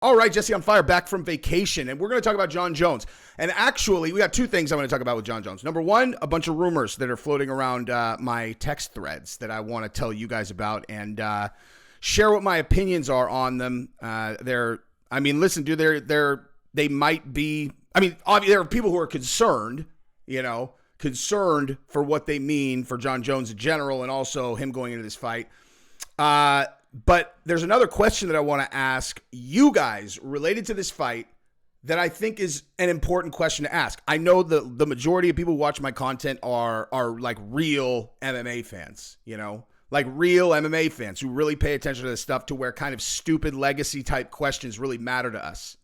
All right, Jesse on Fire, back from vacation, and we're going to talk about Jon Jones. And actually, we got two things I want to talk about with Jon Jones. Number one, a bunch of rumors that are floating around my text threads that I want to tell you guys about and share what my opinions are on them. Listen, dude, they might be. I mean, obviously, there are people who are concerned, concerned for what they mean for Jon Jones in general, and also him going into this fight. But there's another question that I want to ask you guys related to this fight that I think is an important question to ask. I know the majority of people who watch my content are like real MMA fans, like real MMA fans who really pay attention to this stuff to where kind of stupid legacy type questions really matter to us,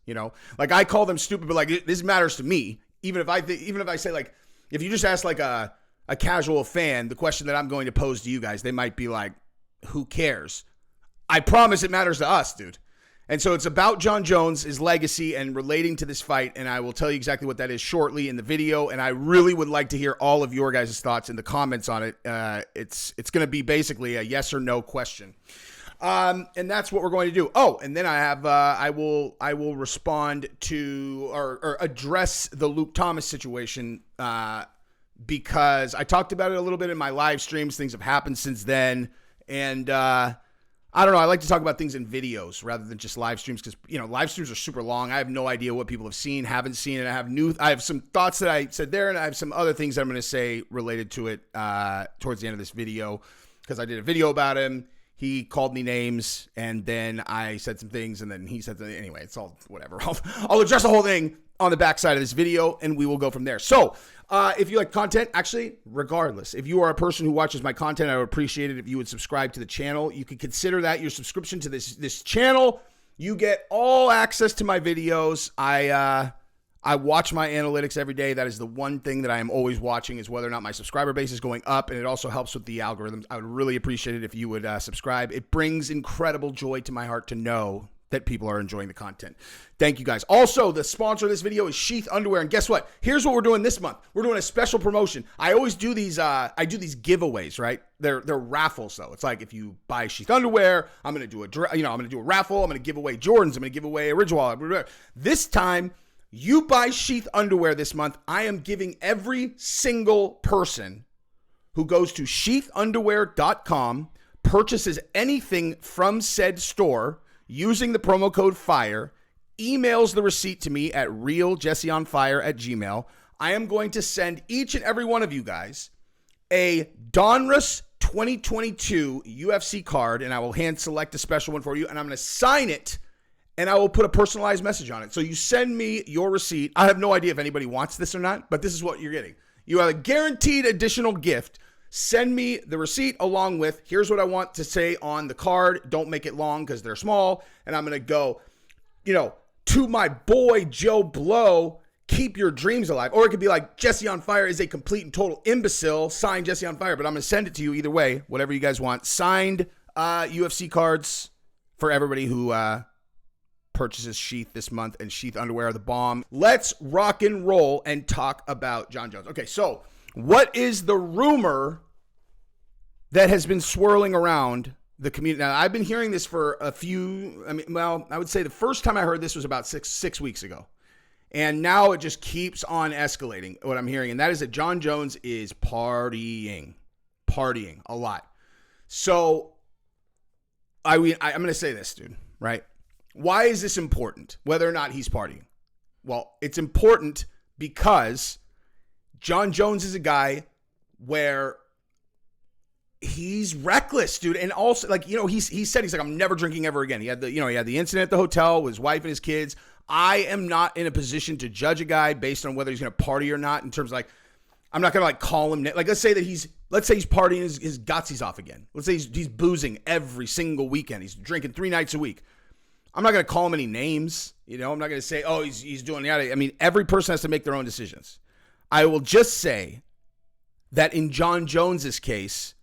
like I call them stupid, but like this matters to me. Even if I say like, if you just ask like a casual fan, the question that I'm going to pose to you guys, they might be like, who cares? I promise it matters to us, dude. And so it's about Jon Jones, his legacy, and relating to this fight, and I will tell you exactly what that is shortly in the video, and I really would like to hear all of your guys' thoughts in the comments on it. It's going to be basically a yes or no question. And that's what we're going to do. Oh, and then I will respond to or address the Luke Thomas situation because I talked about it a little bit in my live streams. Things have happened since then, and I don't know. I like to talk about things in videos rather than just live streams because, live streams are super long. I have no idea what people have seen, haven't seen, and I have some thoughts that I said there, and I have some other things that I'm going to say related to it towards the end of this video because I did a video about him. He called me names, and then I said some things, and then he said something. Anyway, it's all whatever. I'll address the whole thing on the backside of this video, and we will go from there. So, if you like content, actually, regardless, if you are a person who watches my content, I would appreciate it if you would subscribe to the channel. You could consider that your subscription to this channel. You get all access to my videos. I watch my analytics every day. That is the one thing that I am always watching is whether or not my subscriber base is going up, and it also helps with the algorithms. I would really appreciate it if you would subscribe. It brings incredible joy to my heart to know that people are enjoying the content. Thank you guys. Also, the sponsor of this video is Sheath Underwear, and guess what? Here's what we're doing this month. We're doing a special promotion. I always do these. I do these giveaways, right? They're raffles though. It's like if you buy Sheath Underwear, I'm gonna do a raffle. I'm gonna give away Jordans. I'm gonna give away a Ridge Wallet. This time, you buy Sheath Underwear this month. I am giving every single person who goes to sheathunderwear.com, purchases anything from said store using the promo code FIRE, emails the receipt to me at realjesseonfire@gmail. I am going to send each and every one of you guys a Donruss 2022 UFC card, and I will hand select a special one for you, and I'm going to sign it, and I will put a personalized message on it. So you send me your receipt. I have no idea if anybody wants this or not, but this is what you're getting. You have a guaranteed additional gift. Send me the receipt along with, here's what I want to say on the card. Don't make it long because they're small. And I'm going to go, to my boy Joe Blow, keep your dreams alive. Or it could be like, Jesse on Fire is a complete and total imbecile. Signed Jesse on Fire. But I'm going to send it to you either way, whatever you guys want. Signed UFC cards for everybody who purchases Sheath this month. And Sheath Underwear are the bomb. Let's rock and roll and talk about Jon Jones. Okay, so what is the rumor that has been swirling around the community? Now, I've been hearing this for I would say the first time I heard this was about six weeks ago. And now it just keeps on escalating, what I'm hearing. And that is that Jon Jones is partying a lot. So, I'm going to say this, dude, right? Why is this important, whether or not he's partying? Well, it's important because Jon Jones is a guy where he's reckless, dude. And also, he said, he's like, I'm never drinking ever again. He had the incident at the hotel with his wife and his kids. I am not in a position to judge a guy based on whether he's going to party or not in terms of I'm not going to call him. Let's say he's partying his gutsies off again. Let's say he's boozing every single weekend. He's drinking 3 nights a week. I'm not going to call him any names. I'm not going to say, oh, he's doing that. I mean, every person has to make their own decisions. I will just say that in Jon Jones's case,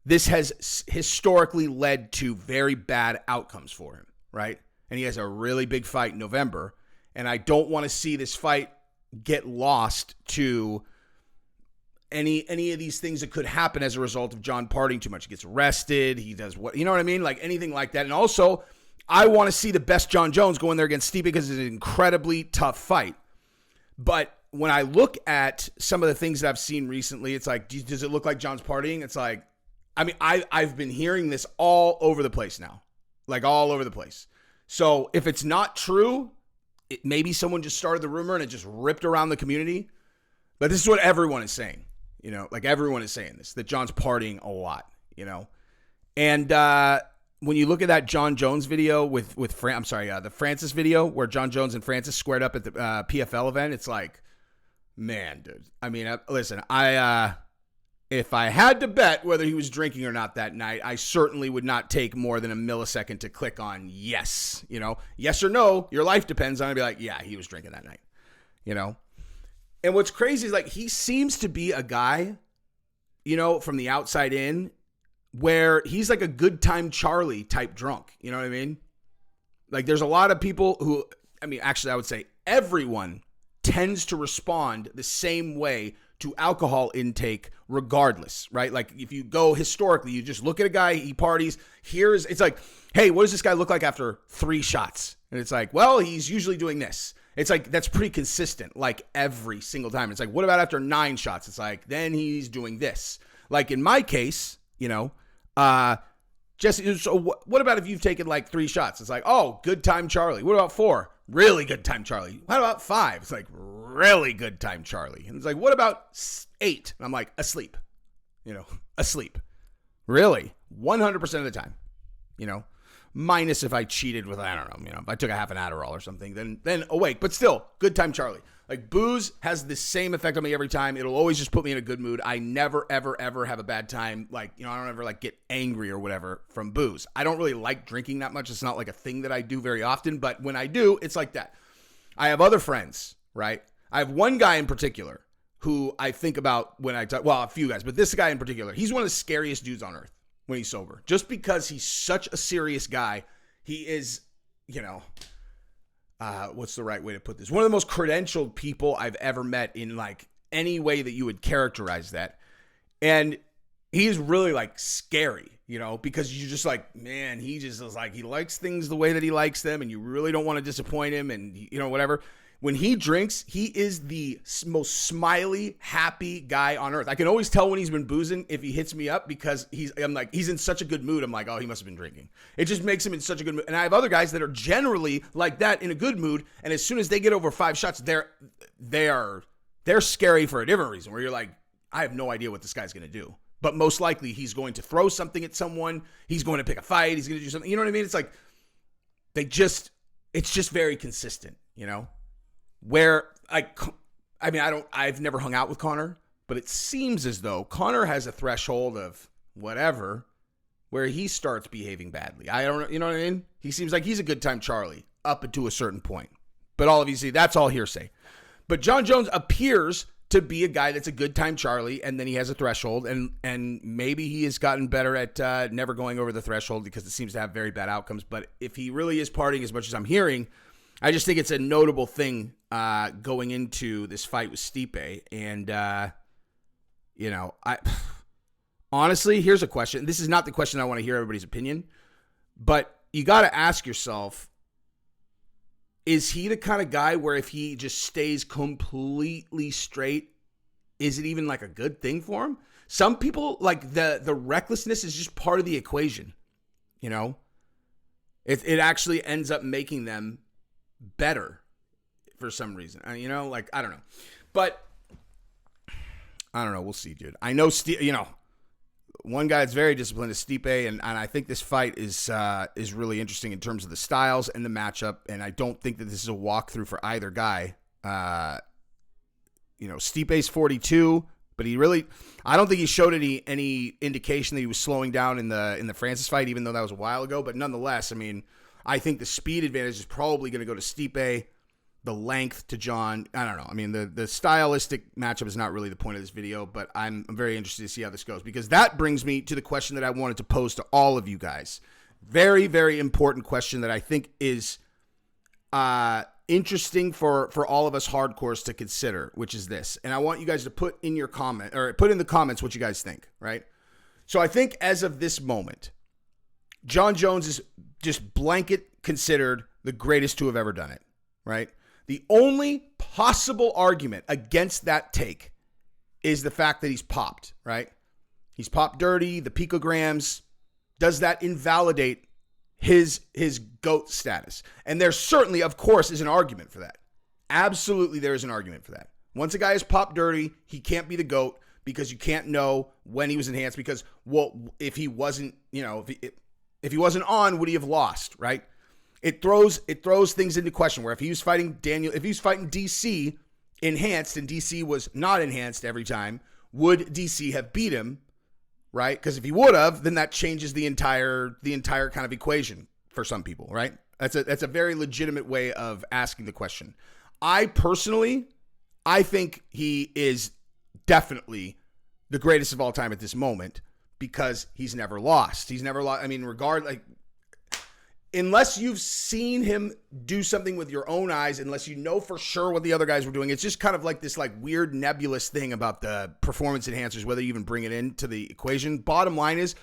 this has historically led to very bad outcomes for him, right? And he has a really big fight in November, and I don't want to see this fight get lost to any of these things that could happen as a result of Jon partying too much. He gets arrested, he does what, you know what I mean? Like anything like that. And also, I want to see the best Jon Jones go in there against Stipe because it's an incredibly tough fight. But when I look at some of the things that I've seen recently, it's like, does it look like Jon's partying? It's like, I mean, I've been hearing this all over the place now, like all over the place. So if it's not true, maybe someone just started the rumor and it just ripped around the community. But this is what everyone is saying, you know, like everyone is saying this, that Jon's partying a lot, you know. And when you look at that Jon Jones video the Francis video where Jon Jones and Francis squared up at the PFL event, it's like, man, dude. I mean, listen, if I had to bet whether he was drinking or not that night, I certainly would not take more than a millisecond to click on yes, you know, yes or no. Your life depends on it. Be like, yeah, he was drinking that night, you know. And what's crazy is like he seems to be a guy, you know, from the outside in, where he's like a good time Charlie type drunk. You know what I mean? Like there's a lot of people who, I mean, actually I would say everyone tends to respond the same way to alcohol intake regardless, right? Like if you go historically, you just look at a guy, he parties, it's like, hey, what does this guy look like after 3 shots? And it's like, well, he's usually doing this. It's like, that's pretty consistent, like every single time. It's like, what about after 9 shots? It's like, then he's doing this. Like in my case, you know, Jesse, so what about if you've taken like 3 shots? It's like, oh, good time Charlie. What about 4? Really good time Charlie. What about 5? It's like, really good time Charlie. And it's like, what about 8? And I'm like, asleep. You know, asleep. Really? 100% of the time. You know, minus if I cheated with, I don't know, you know, if I took a half an Adderall or something, then awake. But still, good time Charlie. Like booze has the same effect on me every time. It'll always just put me in a good mood. I never, ever, ever have a bad time. Like, you know, I don't ever like get angry or whatever from booze. I don't really like drinking that much. It's not like a thing that I do very often, but when I do, it's like that. I have other friends, right? I have one guy in particular who I think about when I talk, well, a few guys, but this guy in particular, he's one of the scariest dudes on earth when he's sober. Just because he's such a serious guy, he is, you know, what's the right way to put this? One of the most credentialed people I've ever met in like any way that you would characterize that. And he's really like scary, you know, because you're just like, man, he just is like, he likes things the way that he likes them and you really don't want to disappoint him and, you know, whatever. When he drinks, he is the most smiley, happy guy on earth. I can always tell when he's been boozing if he hits me up because I'm like, he's in such a good mood. I'm like, oh, he must have been drinking. It just makes him in such a good mood. And I have other guys that are generally like that in a good mood. And as soon as they get over 5 shots, they're scary for a different reason where you're like, I have no idea what this guy's going to do. But most likely he's going to throw something at someone. He's going to pick a fight. He's going to do something. You know what I mean? It's like, it's just very consistent, you know? Where I've never hung out with Connor, but it seems as though Connor has a threshold of whatever where he starts behaving badly. I don't know, you know what I mean? He seems like he's a good time Charlie up to a certain point. But all of you see, that's all hearsay. But Jon Jones appears to be a guy that's a good time Charlie, and then he has a threshold, and maybe he has gotten better at never going over the threshold because it seems to have very bad outcomes. But if he really is partying as much as I'm hearing, I just think it's a notable thing going into this fight with Stipe. And, you know, honestly, here's a question. This is not the question I want to hear everybody's opinion, but you got to ask yourself, is he the kind of guy where if he just stays completely straight, is it even like a good thing for him? Some people, like the recklessness is just part of the equation, you know? It actually ends up making them better for some reason. You know, like, I don't know. But I don't know. We'll see, dude. I know, you know, one guy that's very disciplined is Stipe, and I think this fight is really interesting in terms of the styles and the matchup, and I don't think that this is a walkthrough for either guy. You know, Stipe's 42, but I don't think he showed any indication that he was slowing down in the Francis fight, even though that was a while ago. But nonetheless, I mean, I think the speed advantage is probably going to go to Stipe, the length to Jon. I don't know. I mean, the stylistic matchup is not really the point of this video, but I'm very interested to see how this goes, because that brings me to the question that I wanted to pose to all of you guys. Very, very important question that I think is interesting for all of us hardcores to consider, which is this. And I want you guys to put in your comment, or put in the comments what you guys think, right? So I think as of this moment, Jon Jones is just blanket considered the greatest to have ever done it, right? The only possible argument against that take is the fact that he's popped, right? He's popped dirty, the picograms. Does that invalidate his GOAT status? And there certainly, of course, is an argument for that. Absolutely, there is an argument for that. Once a guy is popped dirty, he can't be the GOAT because you can't know when he was enhanced because, well, if he wasn't, if he wasn't on, would he have lost, right? It throws things into question where if he was fighting DC enhanced and DC was not enhanced every time, would DC have beat him, right? Because if he would have, then that changes the entire kind of equation for some people, right? That's a very legitimate way of asking the question. I think he is definitely the greatest of all time at this moment because he's never lost. He's never lost. I mean, unless you've seen him do something with your own eyes, unless you know for sure what the other guys were doing, it's just kind of like this weird nebulous thing about the performance enhancers, whether you even bring it into the equation. Bottom line is,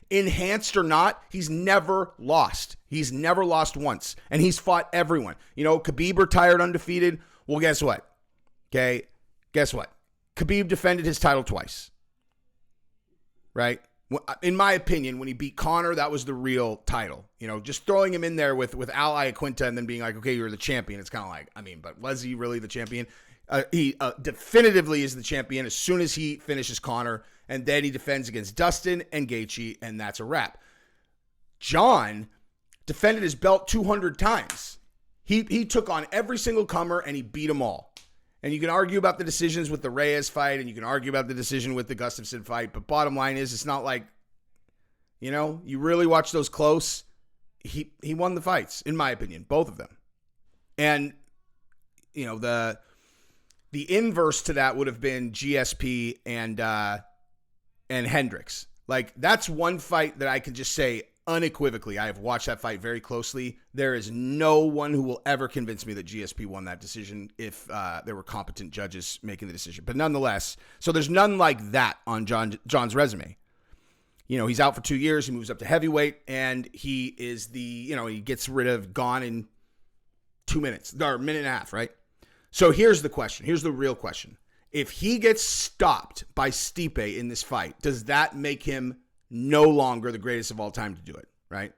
enhanced or not, he's never lost. He's never lost once. And he's fought everyone. Khabib retired undefeated. Well, guess what? Okay. Guess what? Khabib defended his title twice. Right? In my opinion, when he beat Conor, that was the real title. Just throwing him in there with Al Iaquinta and then being like, okay, you're the champion. It's kind of like, but was he really the champion? He definitively is the champion as soon as he finishes Conor, and then he defends against Dustin and Gaethje, and that's a wrap. Jon defended his belt 200 times. He took on every single comer, and he beat them all. And you can argue about the decisions with the Reyes fight, and you can argue about the decision with the Gustafsson fight, but bottom line is, it's not like, you really watch those close. He won the fights, in my opinion, both of them. And, the inverse to that would have been GSP and Hendricks. That's one fight that I can just say unequivocally, I have watched that fight very closely. There is no one who will ever convince me that GSP won that decision if there were competent judges making the decision. But nonetheless, so there's none like that on Jon's resume. He's out for 2 years. He moves up to heavyweight, and he is he gets rid of Gone in 2 minutes, or a minute and a half, right? So here's the question. Here's the real question. If he gets stopped by Stipe in this fight, does that make him no longer the greatest of all time to do it, right?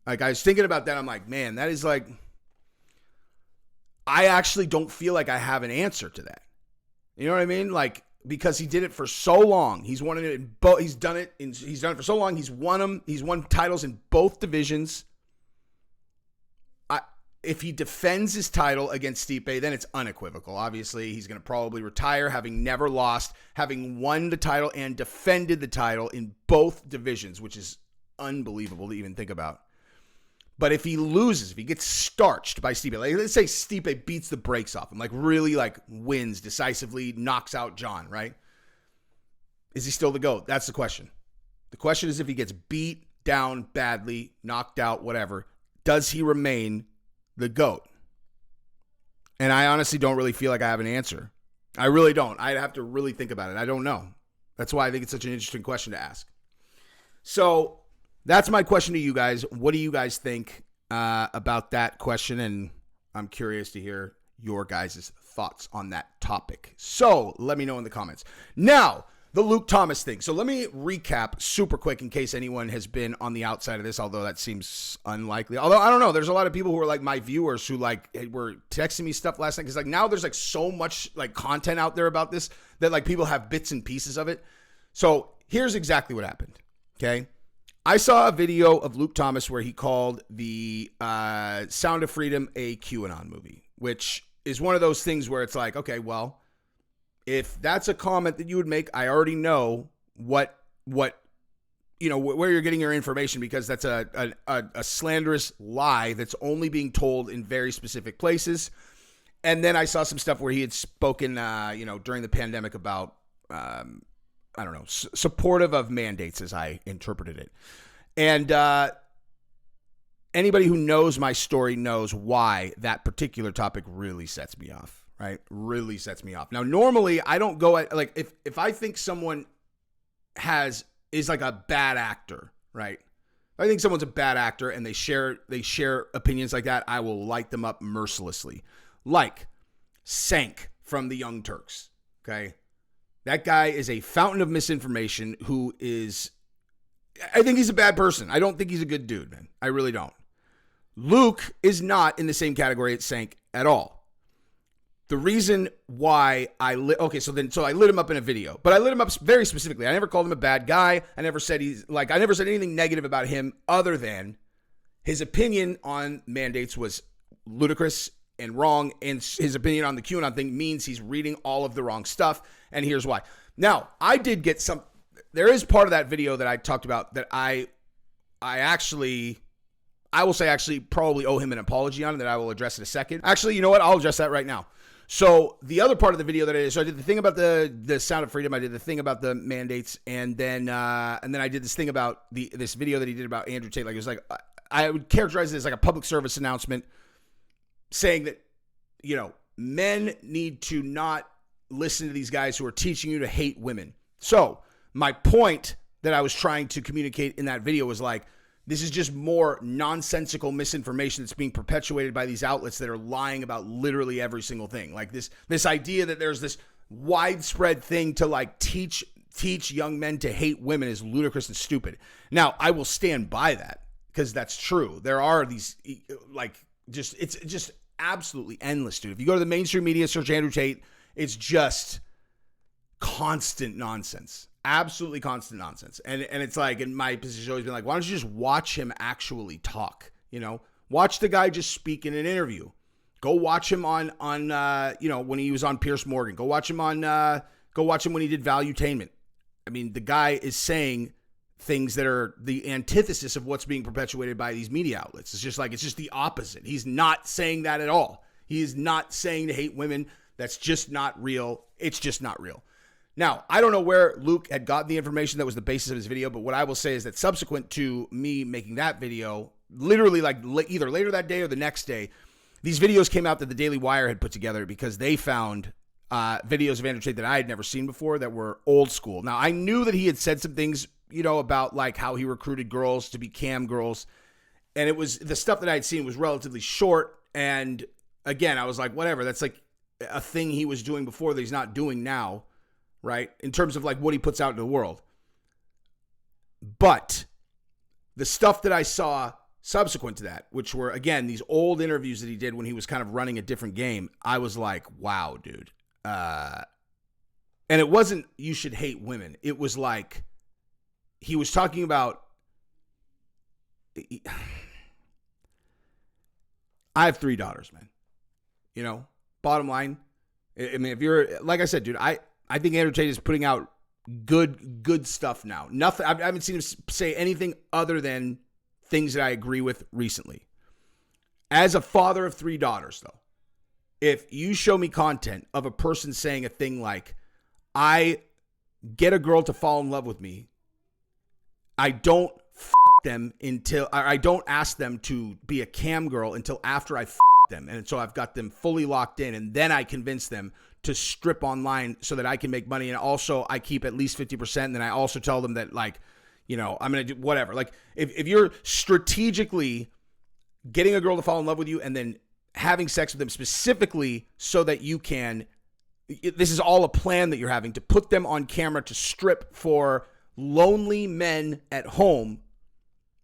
I was thinking about that. I'm like, man, that is I actually don't feel like I have an answer to that. You know what I mean? Because he did it for so long. He's won it in both. He's done it for so long. He's won them. He's won titles in both divisions. If he defends his title against Stipe, then it's unequivocal. Obviously, he's going to probably retire having never lost, having won the title and defended the title in both divisions, which is unbelievable to even think about. But if he loses, if he gets starched by Stipe, let's say Stipe beats the brakes off him, really wins decisively, knocks out Jon, right? Is he still the GOAT? That's the question. The question is if he gets beat down badly, knocked out, whatever, does he remain the GOAT? And I honestly don't really feel like I have an answer. I really don't. I'd have to really think about it. I don't know. That's why I think it's such an interesting question to ask. So that's my question to you guys. What do you guys think about that question? And I'm curious to hear your guys' thoughts on that topic. So let me know in the comments. Now, the Luke Thomas thing. So let me recap super quick in case anyone has been on the outside of this, although that seems unlikely. Although, I don't know. There's a lot of people who are my viewers who were texting me stuff last night. Because now there's so much content out there about this that people have bits and pieces of it. So here's exactly what happened. Okay. I saw a video of Luke Thomas where he called the Sound of Freedom a QAnon movie, which is one of those things where it's okay, well, if that's a comment that you would make, I already know where you're getting your information, because that's a slanderous lie that's only being told in very specific places. And then I saw some stuff where he had spoken, during the pandemic about, supportive of mandates, as I interpreted it. And anybody who knows my story knows why that particular topic really sets me off. Right? Really sets me off. Now, normally I don't go at if I think someone is a bad actor, right? I think someone's a bad actor and they share opinions like that, I will light them up mercilessly. Like Sank from the Young Turks, okay? That guy is a fountain of misinformation who is, I think he's a bad person. I don't think he's a good dude, man. I really don't. Luke is not in the same category as Sank at all. The reason why I lit him up in a video, but I lit him up very specifically. I never called him a bad guy. I never said anything negative about him other than his opinion on mandates was ludicrous and wrong. And his opinion on the QAnon thing means he's reading all of the wrong stuff. And here's why. Now, I did get there is part of that video that I talked about that I will say probably owe him an apology on, and that I will address in a second. Actually, you know what? I'll address that right now. So the other part of the video that I did, so I did the thing about the Sound of Freedom, I did the thing about the mandates, and then I did this thing about this video that he did about Andrew Tate. Like, it was like, I would characterize it as like a public service announcement saying that, men need to not listen to these guys who are teaching you to hate women. So my point that I was trying to communicate in that video was like, this is just more nonsensical misinformation that's being perpetuated by these outlets that are lying about literally every single thing. Like this idea that there's this widespread thing to like teach young men to hate women is ludicrous and stupid. Now, I will stand by that because that's true. There are these it's just absolutely endless, dude. If you go to the mainstream media, search Andrew Tate, it's just constant nonsense. Absolutely constant nonsense. And it's like, in my position has always been like, why don't you just watch him actually talk? Watch the guy just speak in an interview. Go watch him on when he was on Piers Morgan. Go watch him when he did Valuetainment. I mean, the guy is saying things that are the antithesis of what's being perpetuated by these media outlets. It's just the opposite. He's not saying that at all. He is not saying to hate women. That's just not real. It's just not real. Now, I don't know where Luke had gotten the information that was the basis of his video, but what I will say is that subsequent to me making that video, literally like either later that day or the next day, these videos came out that the Daily Wire had put together because they found videos of Andrew Tate that I had never seen before that were old school. Now, I knew that he had said some things, about like how he recruited girls to be cam girls, and it was the stuff that I had seen was relatively short. And again, I was like, whatever, that's like a thing he was doing before that he's not doing now. Right? In terms of like what he puts out into the world. But the stuff that I saw subsequent to that, which were, again, these old interviews that he did when he was kind of running a different game, I was like, wow, dude. And it wasn't, you should hate women. It was like, he was talking about, I have 3 daughters, man. Bottom line, I mean, if you're, like I said, dude, I think Andrew Tate is putting out good stuff now. Nothing. I haven't seen him say anything other than things that I agree with recently. As a father of 3 daughters, though, if you show me content of a person saying a thing like, I get a girl to fall in love with me, I don't them until I don't ask them to be a cam girl until after I them, and so I've got them fully locked in, and then I convince them to strip online so that I can make money. And also I keep at least 50%. And then I also tell them that I'm going to do whatever. Like if you're strategically getting a girl to fall in love with you and then having sex with them specifically so that you can, this is all a plan that you're having to put them on camera to strip for lonely men at home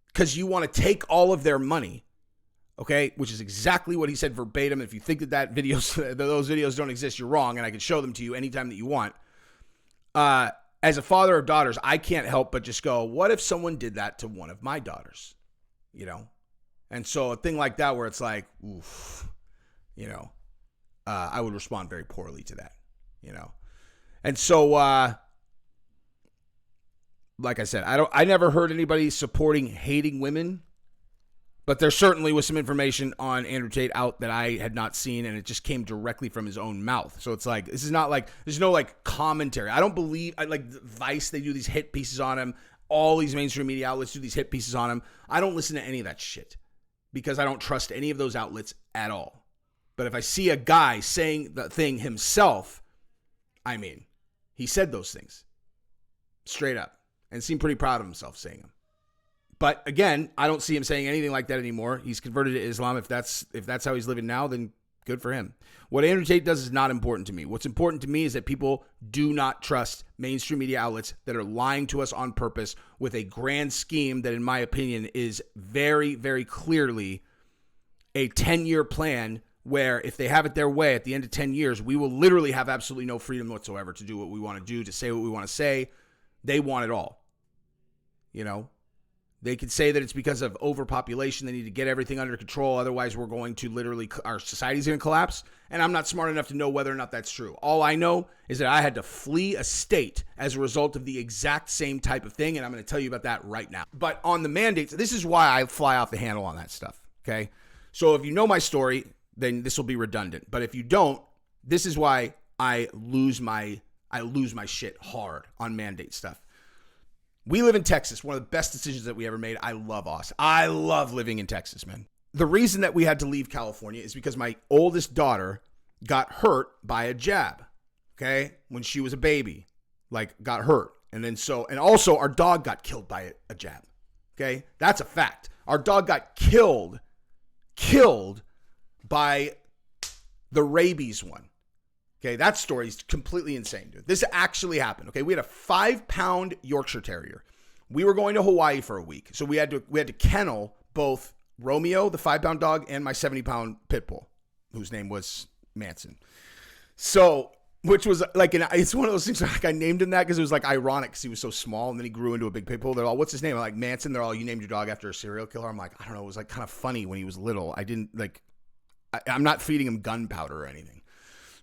because you want to take all of their money. Okay, which is exactly what he said verbatim. If you think that those videos don't exist, you're wrong, and I can show them to you anytime that you want. As a father of daughters, I can't help but just go, what if someone did that to one of my daughters? And so a thing like that where it's like, oof, I would respond very poorly to that, And so, like I said, I never heard anybody supporting hating women. But there certainly was some information on Andrew Tate out that I had not seen, and it just came directly from his own mouth. So it's like, this is not like, there's no like commentary. I don't believe, like Vice, they do these hit pieces on him. All these mainstream media outlets do these hit pieces on him. I don't listen to any of that shit because I don't trust any of those outlets at all. But if I see a guy saying the thing himself, I mean, he said those things straight up and seemed pretty proud of himself saying them. But again, I don't see him saying anything like that anymore. He's converted to Islam. If that's how he's living now, then good for him. What Andrew Tate does is not important to me. What's important to me is that people do not trust mainstream media outlets that are lying to us on purpose with a grand scheme that, in my opinion, is very, very clearly a 10-year plan where if they have it their way at the end of 10 years, we will literally have absolutely no freedom whatsoever to do what we want to do, to say what we want to say. They want it all. You know, they could say that it's because of overpopulation. They need to get everything under control. Otherwise, we're going to literally, our society's going to collapse. And I'm not smart enough to know whether or not that's true. All I know is that I had to flee a state as a result of the exact same type of thing. And I'm going to tell you about that right now. But on the mandates, this is why I fly off the handle on that stuff. Okay. So if you know my story, then this will be redundant. But if you don't, this is why I lose my shit hard on mandate stuff. We live in Texas, one of the best decisions that we ever made. I love Austin. I love living in Texas, man. The reason that we had to leave California is because my oldest daughter got hurt by a jab, okay? When she was a baby, got hurt. And also our dog got killed by a jab, okay? That's a fact. Our dog got killed by the rabies one. Okay, that story is completely insane, dude. This actually happened. Okay, we had a 5-pound Yorkshire Terrier. We were going to Hawaii for a week, so we had to kennel both Romeo, the 5-pound dog, and my 70-pound pit bull, whose name was Manson. So, which was it's one of those things I named him that because it was ironic because he was so small, and then he grew into a big pit bull. They're all, what's his name? I'm like, Manson. They're all, you named your dog after a serial killer. I'm like, I don't know. It was kind of funny when he was little. I didn't I'm not feeding him gunpowder or anything.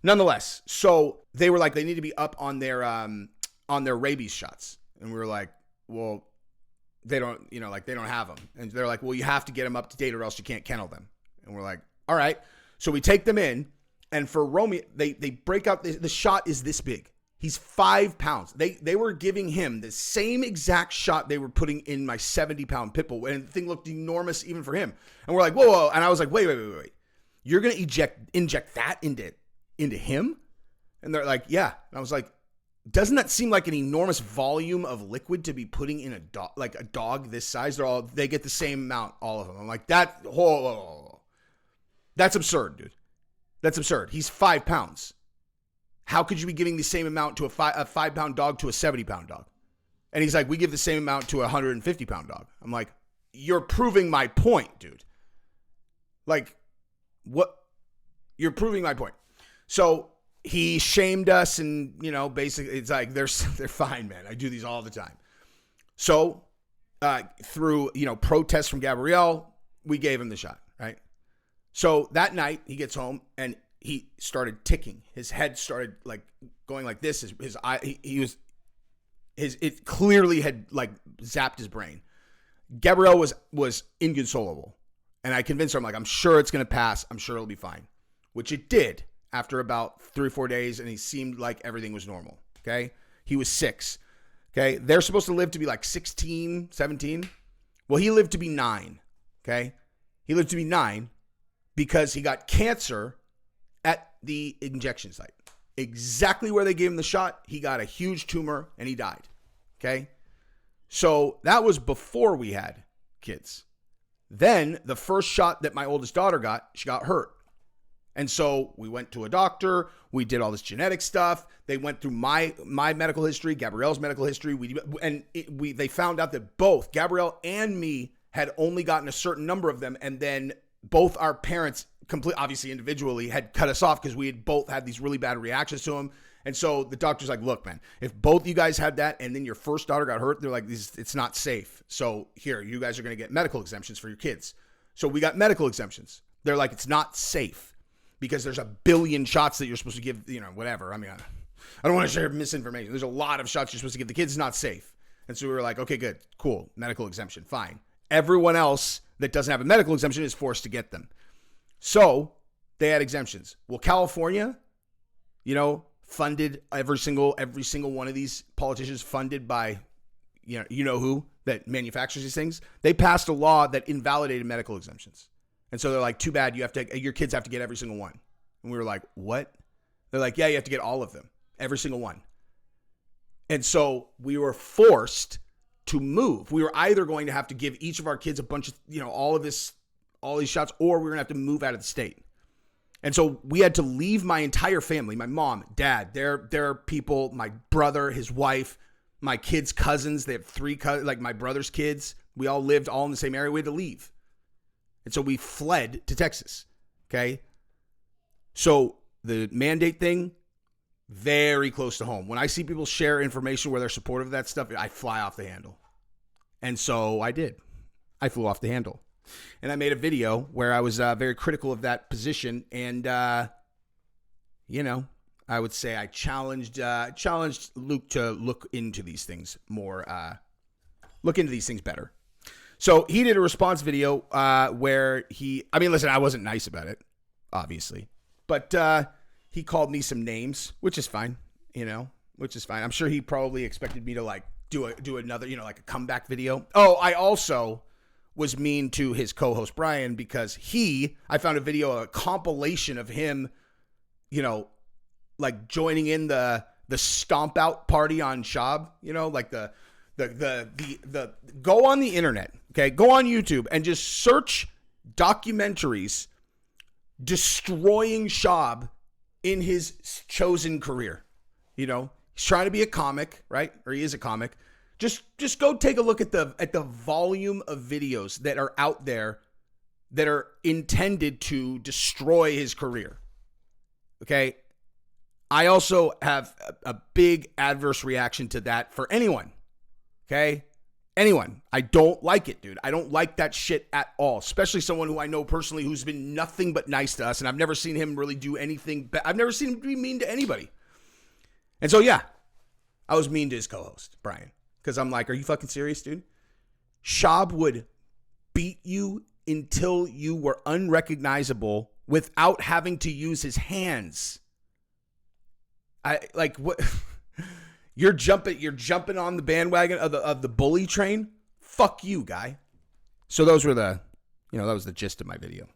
Nonetheless, so they were they need to be up on their rabies shots. And we were like, well, they don't, they don't have them. And they're like, well, you have to get them up to date or else you can't kennel them. And we're like, all right. So we take them in, and for Romeo, they break out, the shot is this big. He's 5 pounds. They were giving him the same exact shot they were putting in my 70-pound pit bull, and the thing looked enormous even for him. And we're like, whoa. And I was like, wait. You're going to inject that into him? And they're like, yeah. And I was like, doesn't that seem like an enormous volume of liquid to be putting in a dog this size? They get the same amount, all of them. I'm like, that's absurd, dude. That's absurd. He's 5 pounds. How could you be giving the same amount to a 5-pound dog to a 70-pound dog? And he's like, we give the same amount to a 150-pound dog. I'm like, you're proving my point, dude. What? You're proving my point. So he shamed us, and, basically it's like, they're fine, man. I do these all the time. So through, protests from Gabrielle, we gave him the shot, right? So that night he gets home and he started ticking. His head started going like this. His eye, it clearly had zapped his brain. Gabrielle was inconsolable. And I convinced her, I'm sure it's going to pass. I'm sure it'll be fine, which it did. After about 3 or 4 days, and he seemed like everything was normal, okay? He was 6, okay? They're supposed to live to be 16, 17. Well, he lived to be 9, okay? He lived to be 9 because he got cancer at the injection site. Exactly where they gave him the shot, he got a huge tumor, and he died, okay? So that was before we had kids. Then the first shot that my oldest daughter got, she got hurt. And so we went to a doctor. We did all this genetic stuff. They went through my medical history, Gabrielle's medical history. They found out that both Gabrielle and me had only gotten a certain number of them. And then both our parents, obviously individually, had cut us off because we had both had these really bad reactions to them. And so the doctor's like, look, man, if both you guys had that and then your first daughter got hurt, they're like, it's not safe. So here, you guys are going to get medical exemptions for your kids. So we got medical exemptions. They're like, it's not safe because there's a billion shots that you're supposed to give, whatever. I mean, I don't want to share misinformation. There's a lot of shots you're supposed to give the kids. It's not safe. And so we were like, okay, good, cool. Medical exemption, fine. Everyone else that doesn't have a medical exemption is forced to get them. So they had exemptions. Well, California, funded every single one of these politicians, funded by, who that manufactures these things. They passed a law that invalidated medical exemptions. And so they're like, too bad, your kids have to get every single one. And we were like, what? They're like, yeah, you have to get all of them, every single one. And so we were forced to move. We were either going to have to give each of our kids a bunch of, all these shots, or we were going to have to move out of the state. And so we had to leave my entire family, my mom, dad, their people, my brother, his wife, my kids' cousins. They have 3 cousins, like my brother's kids. We all lived all in the same area. We had to leave. And so we fled to Texas. Okay. So the mandate thing, very close to home. When I see people share information where they're supportive of that stuff, I fly off the handle. And so I did. I flew off the handle. And I made a video where I was very critical of that position. And, I would say I challenged Luke to look into these things more, look into these things better. So he did a response video where listen, I wasn't nice about it, obviously. But he called me some names, which is fine, which is fine. I'm sure he probably expected me to do another, like a comeback video. Oh, I also was mean to his co-host Brian because I found a video, a compilation of him, like joining in the stomp out party on Shab, like the go on the internet, okay? Go on YouTube and just search documentaries destroying Shab in his chosen career. He's trying to be a comic, right? Or he is a comic. Just go take a look at the volume of videos that are out there that are intended to destroy his career. Okay? I also have a big adverse reaction to that for anyone. Okay? Anyone. I don't like it, dude. I don't like that shit at all, especially someone who I know personally who's been nothing but nice to us, and I've never seen him really do anything. I've never seen him be mean to anybody. And so, yeah, I was mean to his co-host, Brian, because I'm like, are you fucking serious, dude? Shab would beat you until you were unrecognizable without having to use his hands. What? You're jumping on the bandwagon of the bully train. Fuck you, guy. So those were that was the gist of my video.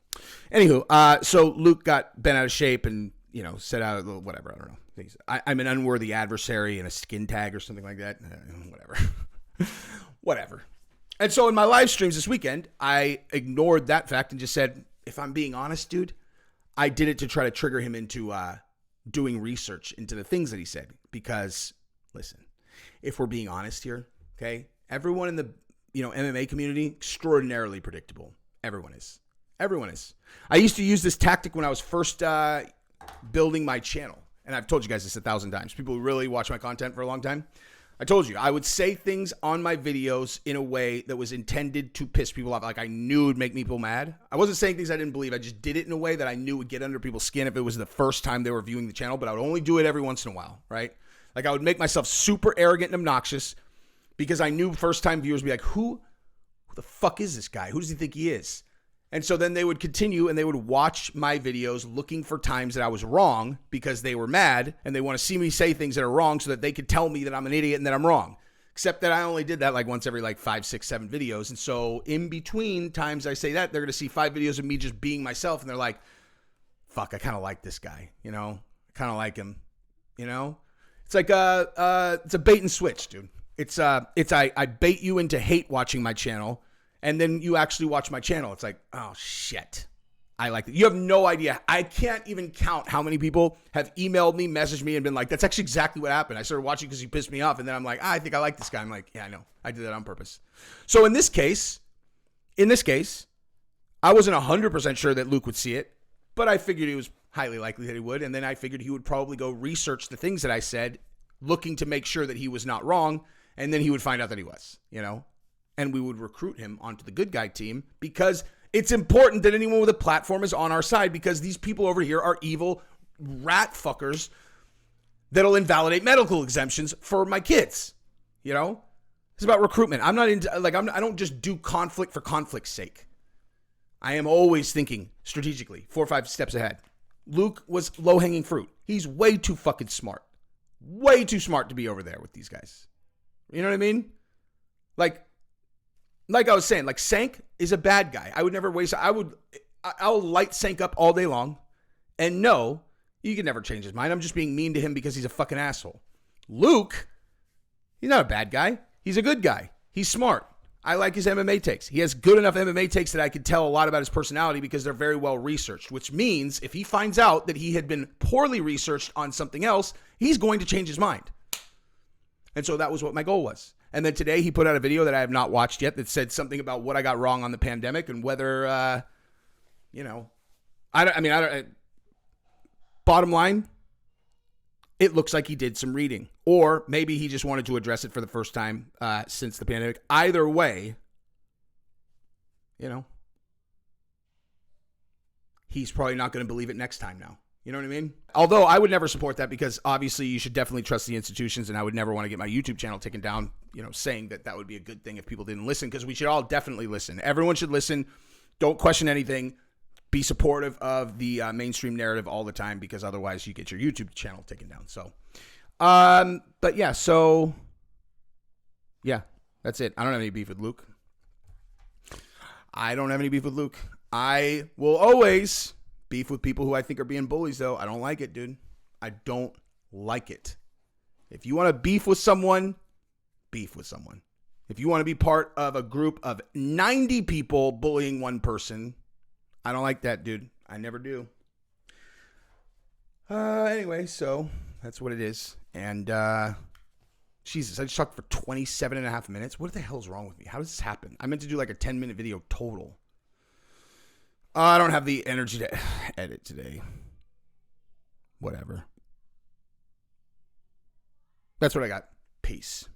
Anywho, so Luke got bent out of shape and set out a little whatever. I don't know. I'm an unworthy adversary and a skin tag or something like that. Whatever. And so in my live streams this weekend, I ignored that fact and just said, if I'm being honest, dude, I did it to try to trigger him into doing research into the things that he said. Because, listen, if we're being honest here, okay, everyone in the MMA community, extraordinarily predictable. Everyone is. I used to use this tactic when I was first building my channel. And I've told you guys this 1,000 times. People who really watch my content for a long time. I told you, I would say things on my videos in a way that was intended to piss people off. Like I knew it would make people mad. I wasn't saying things I didn't believe. I just did it in a way that I knew would get under people's skin if it was the first time they were viewing the channel. But I would only do it every once in a while, right? Like I would make myself super arrogant and obnoxious because I knew first-time viewers would be like, who the fuck is this guy? Who does he think he is? And so then they would continue and they would watch my videos looking for times that I was wrong because they were mad and they want to see me say things that are wrong so that they could tell me that I'm an idiot and that I'm wrong. Except that I only did that like once every 5, 6, 7 videos. And so in between times I say that, they're going to see 5 videos of me just being myself. And they're like, fuck, I kind of like this guy. I kind of like him. It's like it's a bait and switch, dude. I bait you into hate watching my channel. And then you actually watch my channel. It's like, oh, shit. I like it. You have no idea. I can't even count how many people have emailed me, messaged me, and been like, that's actually exactly what happened. I started watching because you pissed me off. And then I'm like, I think I like this guy. I'm like, yeah, I know. I did that on purpose. So in this case, I wasn't 100% sure that Luke would see it. But I figured it was highly likely that he would. And then I figured he would probably go research the things that I said, looking to make sure that he was not wrong. And then he would find out that he was, And we would recruit him onto the good guy team because it's important that anyone with a platform is on our side because these people over here are evil rat fuckers that'll invalidate medical exemptions for my kids. It's about recruitment. I'm not into I don't just do conflict for conflict's sake. I am always thinking strategically, 4 or 5 steps ahead. Luke was low-hanging fruit. He's way too fucking smart. Way too smart to be over there with these guys. You know what I mean? Like I was saying, Sank is a bad guy. I would never waste. I'll light Sank up all day long. And no, you can never change his mind. I'm just being mean to him because he's a fucking asshole. Luke, he's not a bad guy. He's a good guy. He's smart. I like his MMA takes. He has good enough MMA takes that I could tell a lot about his personality because they're very well researched, which means if he finds out that he had been poorly researched on something else, he's going to change his mind. And so that was what my goal was. And then today he put out a video that I have not watched yet that said something about what I got wrong on the pandemic and whether, bottom line, it looks like he did some reading. Or maybe he just wanted to address it for the first time since the pandemic. Either way, he's probably not going to believe it next time now. You know what I mean? Although I would never support that because obviously you should definitely trust the institutions, and I would never want to get my YouTube channel taken down, saying that would be a good thing if people didn't listen, because we should all definitely listen. Everyone should listen. Don't question anything. Be supportive of the mainstream narrative all the time, because otherwise you get your YouTube channel taken down. So, that's it. I don't have any beef with Luke. I will always beef with people who I think are being bullies, though. I don't like it, dude. I don't like it. If you want to beef with someone, beef with someone. If you want to be part of a group of 90 people bullying one person, I don't like that, dude. I never do. Anyway, so that's what it is. And, Jesus, I just talked for 27 and a half minutes. What the hell is wrong with me? How does this happen? I meant to do like a 10-minute video total. I don't have the energy to edit today. Whatever. That's what I got. Peace.